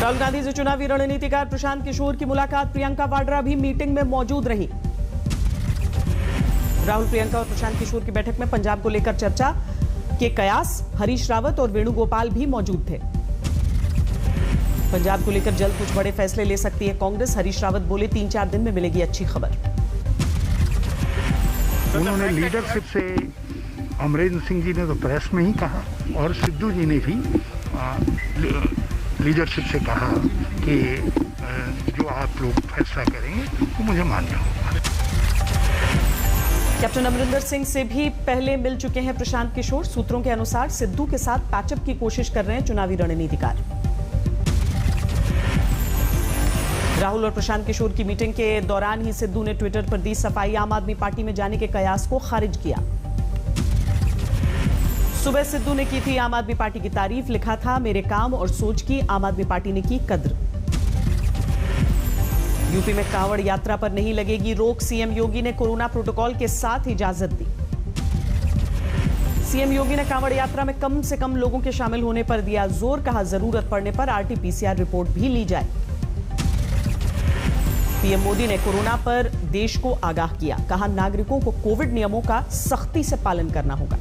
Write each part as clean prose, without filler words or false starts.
राहुल गांधी से चुनावी रणनीतिकार प्रशांत किशोर की मुलाकात। प्रियंका वाड्रा भी मीटिंग में मौजूद रही। राहुल, प्रियंका और प्रशांत किशोर की बैठक में पंजाब को लेकर चर्चा के कयास। हरीश रावत और वेणुगोपाल भी मौजूद थे। पंजाब को लेकर जल्द कुछ बड़े फैसले ले सकती है कांग्रेस। हरीश रावत बोले 3-4 दिन में मिलेगी अच्छी खबर। उन्होंने लीडरशिप से, अमरिंदर सिंह जी ने तो प्रेस में ही कहा और सिद्धू जी ने भी लीडरशिप से कहा कि जो आप लोग फैसला करेंगे वो मुझे मान्य होगा। कैप्टन अमरिंदर सिंह से भी पहले मिल चुके हैं प्रशांत किशोर। सूत्रों के अनुसार सिद्धू के साथ पैचअप की कोशिश कर रहे हैं चुनावी रणनीतिकार। राहुल और प्रशांत किशोर की मीटिंग के दौरान ही सिद्धू ने ट्विटर पर दी सफाई। आम आदमी पार्टी में जाने के कयास को खारिज किया। सुबह सिद्धू ने की थी आम आदमी पार्टी की तारीफ। लिखा था, मेरे काम और सोच की आम आदमी पार्टी ने की कद्र। यूपी में कांवड़ यात्रा पर नहीं लगेगी रोक। सीएम योगी ने कोरोना प्रोटोकॉल के साथ इजाजत दी। सीएम योगी ने कांवड़ यात्रा में कम से कम लोगों के शामिल होने पर दिया जोर। कहा, जरूरत पड़ने पर आरटी-पीसीआर रिपोर्ट भी ली जाए। पीएम मोदी ने कोरोना पर देश को आगाह किया। कहा, नागरिकों को कोविड नियमों का सख्ती से पालन करना होगा।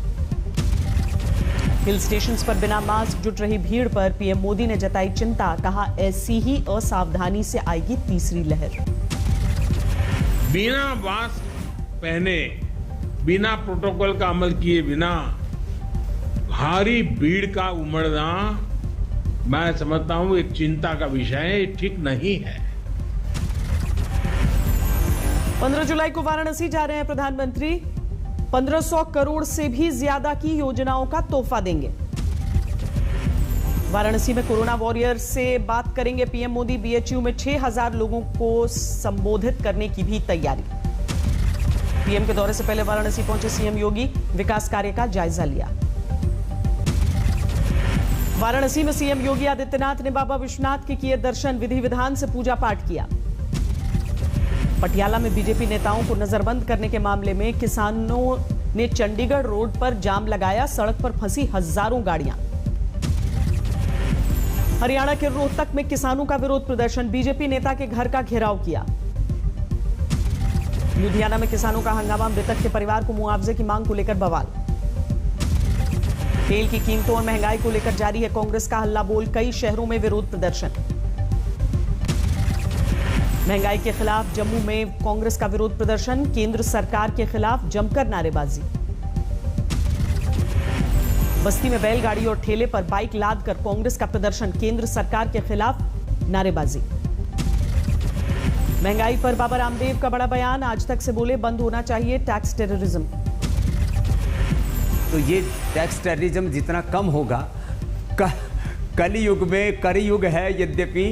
हिल स्टेशंस पर बिना मास्क जुट रही भीड़ पर पीएम मोदी ने जताई चिंता। कहा, ऐसी ही असावधानी से आएगी तीसरी लहर। बिना मास्क पहने, बिना प्रोटोकॉल का अमल किए बिना भारी भीड़ का उमड़ना, मैं समझता हूं एक चिंता का विषय है, ठीक नहीं है। 15 जुलाई को वाराणसी जा रहे हैं प्रधानमंत्री। 1500 करोड़ से भी ज्यादा की योजनाओं का तोहफा देंगे। वाराणसी में कोरोना वॉरियर से बात करेंगे पीएम मोदी। बीएचयू में 6000 लोगों को संबोधित करने की भी तैयारी। पीएम के दौरे से पहले वाराणसी पहुंचे सीएम योगी। विकास कार्य का जायजा लिया। वाराणसी में सीएम योगी आदित्यनाथ ने बाबा विश्वनाथ के किए दर्शन। विधि विधान से पूजा पाठ किया। पटियाला में बीजेपी नेताओं को नजरबंद करने के मामले में किसानों ने चंडीगढ़ रोड पर जाम लगाया। सड़क पर फंसी हजारों गाड़ियां। हरियाणा के रोहतक में किसानों का विरोध प्रदर्शन। बीजेपी नेता के घर का घेराव किया। लुधियाना में किसानों का हंगामा। मृतक के परिवार को मुआवजे की मांग को लेकर बवाल। तेल की कीमतों और महंगाई को लेकर जारी है कांग्रेस का हल्ला बोल। कई शहरों में विरोध प्रदर्शन। महंगाई के खिलाफ जम्मू में कांग्रेस का विरोध प्रदर्शन। केंद्र सरकार के खिलाफ जमकर नारेबाजी। बस्ती में बैलगाड़ी और ठेले पर बाइक लादकर कांग्रेस का प्रदर्शन। केंद्र सरकार के खिलाफ नारेबाजी। महंगाई पर बाबा रामदेव का बड़ा बयान। आज तक से बोले, बंद होना चाहिए टैक्स टेररिज्म। तो ये टैक्स टेररिज्म जितना कम होगा, कलयुग में करयुग है यद्यपि,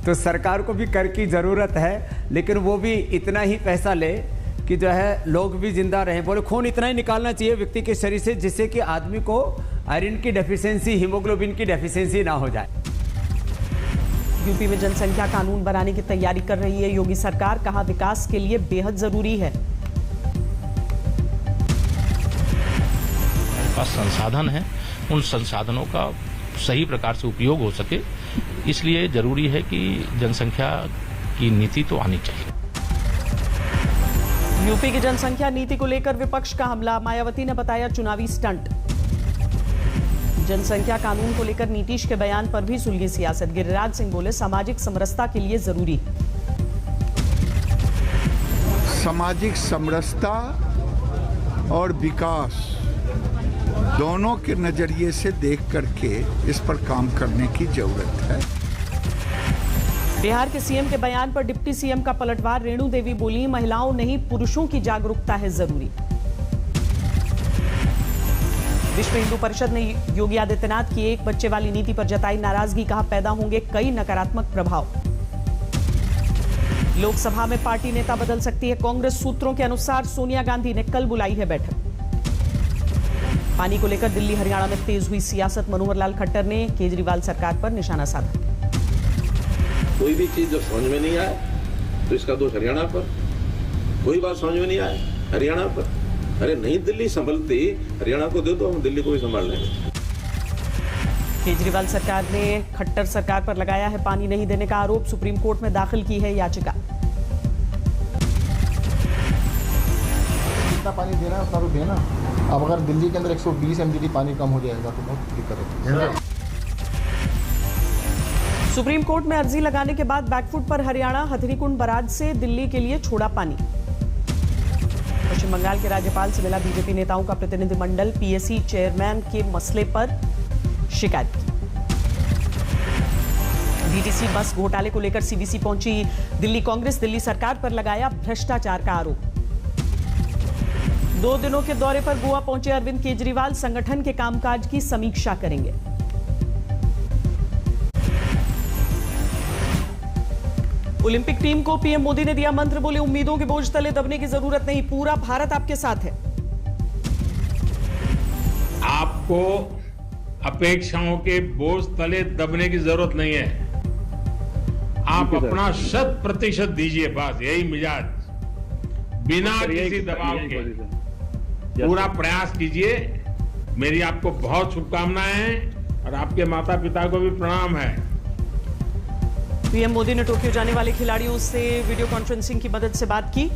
तो सरकार को भी कर की जरूरत है, लेकिन वो भी इतना ही पैसा ले कि जो है लोग भी जिंदा रहे। बोले खून इतना ही निकालना चाहिए व्यक्ति के शरीर से जिससे कि आदमी को आयरन की डेफिशिएंसी, हीमोग्लोबिन की डेफिशिएंसी ना हो जाए। यूपी में जनसंख्या कानून बनाने की तैयारी कर रही है योगी सरकार। कहा, विकास के लिए बेहद जरूरी है। संसाधन है, उन संसाधनों का सही प्रकार से उपयोग हो सके, इसलिए जरूरी है कि जनसंख्या की नीति तो आनी चाहिए। यूपी की जनसंख्या नीति को लेकर विपक्ष का हमला। मायावती ने बताया चुनावी स्टंट। जनसंख्या कानून को लेकर नीतीश के बयान पर भी सुलगी सियासत। गिरिराज सिंह बोले, सामाजिक समरसता के लिए जरूरी। सामाजिक समरसता और विकास दोनों के नजरिए से देख करके इस पर काम करने की जरूरत है। बिहार के सीएम के बयान पर डिप्टी सीएम का पलटवार। रेणु देवी बोली, महिलाओं नहीं पुरुषों की जागरूकता है जरूरी। विश्व हिंदू परिषद ने योगी आदित्यनाथ की एक बच्चे वाली नीति पर जताई नाराजगी। कहा, पैदा होंगे कई नकारात्मक प्रभाव। लोकसभा में पार्टी नेता बदल सकती है कांग्रेस। सूत्रों के अनुसार सोनिया गांधी ने कल बुलाई है बैठक। पानी को लेकर दिल्ली हरियाणा में तेज हुई सियासत। मनोहर लाल खट्टर ने केजरीवाल सरकार पर निशाना साधा। कोई भी चीज जब समझ में नहीं आए तो इसका दोष हरियाणा पर। कोई बात समझ में नहीं आए हरियाणा पर। अरे नहीं दिल्ली संभलती, हरियाणा को दे दो, हम दिल्ली को भी संभाल लेंगे। केजरीवाल सरकार ने खट्टर सरकार पर लगाया है पानी नहीं देने का आरोप, सुप्रीम कोर्ट में दाखिल की है याचिका। जितना पानी देना है उतना तो देना। अब अगर दिल्ली के अंदर 120 MGD पानी कम हो जाएगा तो बहुत दिक्कत है। सुप्रीम कोर्ट में अर्जी लगाने के बाद बैकफुट पर हरियाणा, हथनीकुंड बराज से दिल्ली के लिए छोड़ा पानी। पश्चिम बंगाल के राज्यपाल से मिला बीजेपी नेताओं का प्रतिनिधिमंडल, पीएससी चेयरमैन के मसले पर शिकायत की। डीटीसी बस घोटाले को लेकर सीवीसी पहुंची दिल्ली कांग्रेस, दिल्ली सरकार पर लगाया भ्रष्टाचार का आरोप। 2 दिनों के दौरे पर गोवा पहुंचे अरविंद केजरीवाल, संगठन के कामकाज की समीक्षा करेंगे। ओलंपिक टीम को पीएम मोदी ने दिया मंत्र, बोले उम्मीदों के बोझ तले दबने की जरूरत नहीं, पूरा भारत आपके साथ है। आपको अपेक्षाओं के बोझ तले दबने की जरूरत नहीं है। आप अपना 100% दीजिए, बस यही मिजाज, बिना किसी दबाव के पूरा प्रयास कीजिए। मेरी आपको बहुत शुभकामनाएं हैं और आपके माता पिता को भी प्रणाम है। पीएम मोदी ने टोक्यो जाने वाले खिलाड़ियों से वीडियो कॉन्फ्रेंसिंग की मदद से बात की,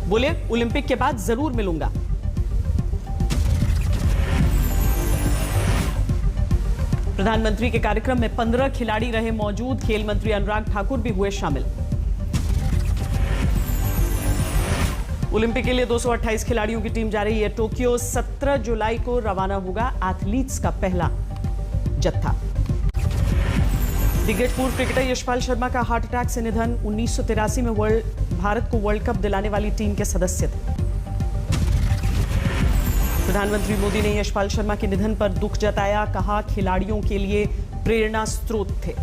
बोले ओलंपिक के बाद जरूर मिलूंगा। प्रधानमंत्री के कार्यक्रम में 15 खिलाड़ी रहे मौजूद, खेल मंत्री अनुराग ठाकुर भी हुए शामिल। ओलंपिक के लिए 228 खिलाड़ियों की टीम जा रही है टोक्यो, 17 जुलाई को रवाना होगा एथलीट्स का पहला जत्था। दिग्गज पूर्व क्रिकेटर यशपाल शर्मा का हार्ट अटैक से निधन, 1983 में भारत को वर्ल्ड कप दिलाने वाली टीम के सदस्य थे। प्रधानमंत्री मोदी ने यशपाल शर्मा के निधन पर दुख जताया, कहा खिलाड़ियों के लिए प्रेरणा स्रोत थे।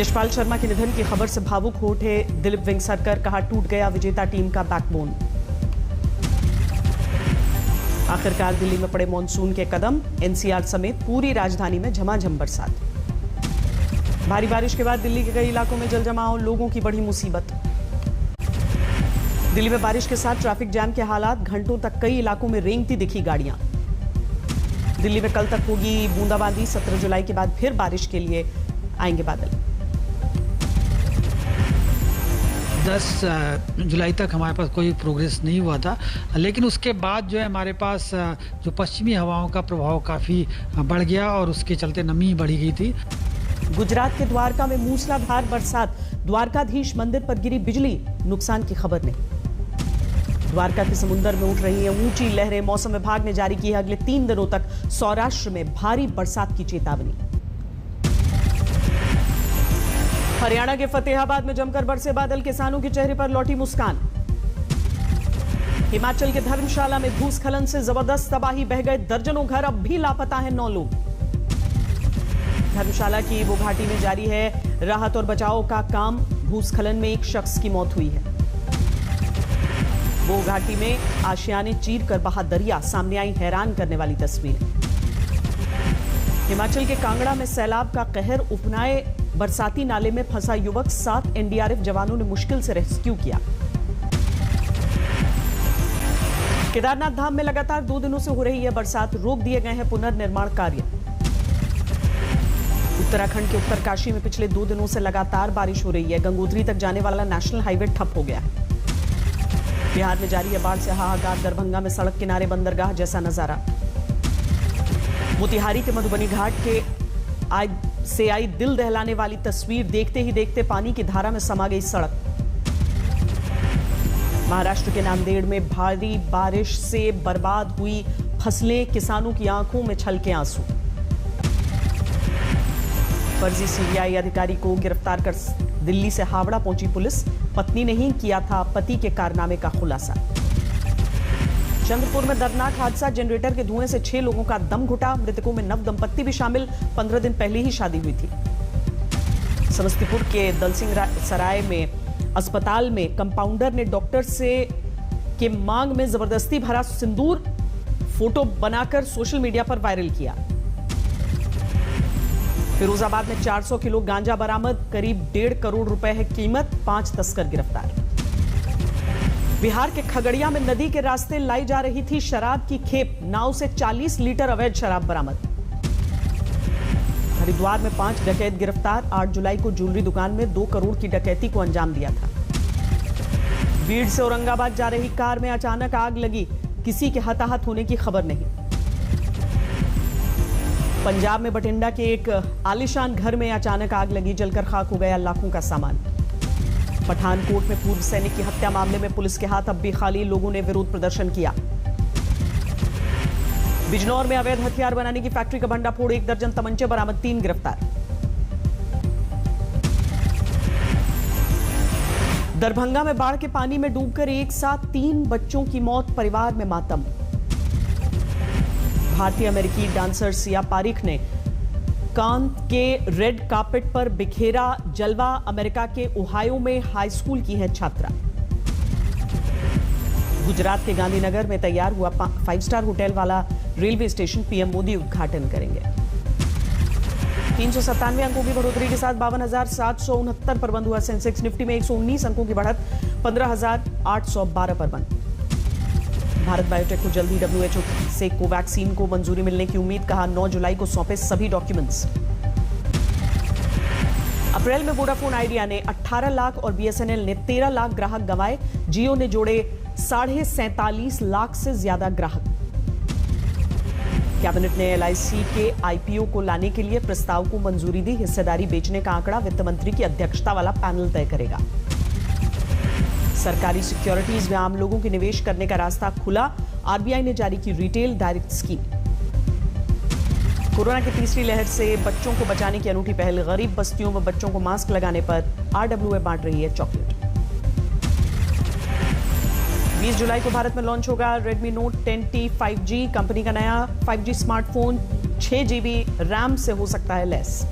यशपाल शर्मा के निधन की खबर से भावुक हो उठे दिलीप वेंगसरकर, कहा टूट गया विजेता टीम का बैकबोन। आखिरकार दिल्ली में पड़े मॉनसून के कदम, एनसीआर समेत पूरी राजधानी में झमाझम बरसात। भारी बारिश के बाद दिल्ली के कई इलाकों में जलजमाव, लोगों की बढ़ी मुसीबत। दिल्ली में बारिश के साथ ट्रैफिक जैम के हालात, घंटों तक कई इलाकों में रेंगती दिखी गाड़ियां। दिल्ली में कल तक होगी बूंदाबांदी, 17 जुलाई के बाद फिर बारिश के लिए आएंगे बादल। 10 जुलाई तक हमारे पास कोई प्रोग्रेस नहीं हुआ था, लेकिन उसके बाद जो है हमारे पास जो पश्चिमी हवाओं का प्रभाव काफ़ी बढ़ गया और उसके चलते नमी बढ़ी गई थी। गुजरात के द्वारका में मूसलाधार बरसात, द्वारकाधीश मंदिर पर गिरी बिजली, नुकसान की खबर नहीं। द्वारका के समुद्र में उठ रही है ऊंची लहरें, मौसम विभाग ने जारी की है अगले 3 दिनों तक सौराष्ट्र में भारी बरसात की चेतावनी। हरियाणा के फतेहाबाद में जमकर बरसे बादल, किसानों के चेहरे पर लौटी मुस्कान। हिमाचल के धर्मशाला में भूस्खलन से जबरदस्त तबाही, बह गए दर्जनों घर, अब भी लापता हैं 9 लोग। धर्मशाला की वो घाटी में जारी है राहत और बचाव का काम, भूस्खलन में एक शख्स की मौत हुई है। वो घाटी में आशियाने चीर कर बहा दरिया, सामने आई हैरान करने वाली तस्वीर। हिमाचल के कांगड़ा में सैलाब का कहर, उपनाए बरसाती नाले में फंसा युवक, 7 एनडीआरएफ जवानों ने मुश्किल से रेस्क्यू किया। केदारनाथ धाम में लगातार 2 दिनों से हो रही है बरसात, रोक दिए गए हैं पुनर्निर्माण कार्य। उत्तराखंड के उत्तरकाशी में पिछले 2 दिनों से लगातार बारिश हो रही है, गंगोत्री तक जाने वाला नेशनल हाईवे ठप हो गया है। बिहार में जारी है बाढ़ से हाहाकार, दरभंगा में सड़क किनारे बंदरगाह जैसा नजारा। मोतिहारी के मधुबनी घाट के से आई दिल दहलाने वाली तस्वीर, देखते ही देखते पानी की धारा में समा गई सड़क। महाराष्ट्र के नांदेड़ में भारी बारिश से बर्बाद हुई फसलें, किसानों की आंखों में छलके आंसू। फर्जी सीबीआई अधिकारी को गिरफ्तार कर दिल्ली से हावड़ा पहुंची पुलिस, पत्नी ने ही किया था पति के कारनामे का खुलासा। चंद्रपुर में दर्दनाक हादसा, जनरेटर के धुएं से 6 लोगों का दम घुटा, मृतकों में नव दंपत्ति भी शामिल, 15 दिन पहले ही शादी हुई थी। समस्तीपुर के दलसिंह सराय में अस्पताल में कंपाउंडर ने डॉक्टर से के मांग में जबरदस्ती भरा सिंदूर, फोटो बनाकर सोशल मीडिया पर वायरल किया। फिरोजाबाद में 400 किलो गांजा बरामद, करीब 1.5 करोड़ रुपए है कीमत, 5 तस्कर गिरफ्तार। बिहार के खगड़िया में नदी के रास्ते लाई जा रही थी शराब की खेप, नाव से 40 लीटर अवैध शराब बरामद। हरिद्वार में 5 डकैत गिरफ्तार। 8 जुलाई को ज्वेलरी दुकान में 2 करोड़ की डकैती को अंजाम दिया था। बीड़ से औरंगाबाद जा रही कार में अचानक आग लगी, किसी के हताहत होने की खबर नहीं। पंजाब में बठिंडा के एक आलीशान घर में अचानक आग लगी, जलकर खाक हो गया लाखों का सामान। पठानकोट में पूर्व सैनिक की हत्या मामले में पुलिस के हाथ अब भी खाली, लोगों ने विरोध प्रदर्शन किया। बिजनौर में अवैध हथियार बनाने की फैक्ट्री का भंडाफोड़, 1 दर्जन तमंचे बरामद, 3 गिरफ्तार। दरभंगा में बाढ़ के पानी में डूबकर एक साथ 3 बच्चों की मौत, परिवार में मातम। भारतीय अमेरिकी डांसर सिया पारिख ने कान के रेड कार्पेट पर बिखेरा जलवा, अमेरिका के ओहायो में हाई स्कूल की है छात्रा। गुजरात के गांधीनगर में तैयार हुआ 5 स्टार होटल वाला रेलवे स्टेशन पीएम मोदी उद्घाटन करेंगे। 397 अंकों की बढ़ोतरी के साथ 52,769 पर बंद हुआ सेंसेक्स। निफ्टी में 119 अंकों की बढ़त, 15,812 पर बंद। भारत बायोटेक को जल्द ही WHO से कोवैक्सीन को मंजूरी मिलने की उम्मीद, कहा 9 जुलाई को सौंपे सभी डॉक्यूमेंट्स। अप्रैल में वोडाफोन आइडिया ने 18 लाख और BSNL ने 13 लाख ग्राहक गंवाए। जियो ने जोड़े 47.5 लाख से ज्यादा ग्राहक। कैबिनेट ने LIC के IPO को लाने के लिए प्रस्ताव को मंजूरी दी। हिस्सेदारी बेचने का आंकड़ा वित्त मंत्री की अध्यक्षता वाला पैनल तय करेगा। सरकारी सिक्योरिटीज में आम लोगों के निवेश करने का रास्ता खुला, RBI ने जारी की रिटेल डायरेक्ट स्कीम। कोरोना की तीसरी लहर से बच्चों को बचाने की अनूठी पहल, गरीब बस्तियों में बच्चों को मास्क लगाने पर RWA बांट रही है चॉकलेट। 20 जुलाई को भारत में लॉन्च होगा Redmi Note 10T 5G। Company का नया 5G स्मार्टफोन 6 GB रैम से हो सकता है लेस।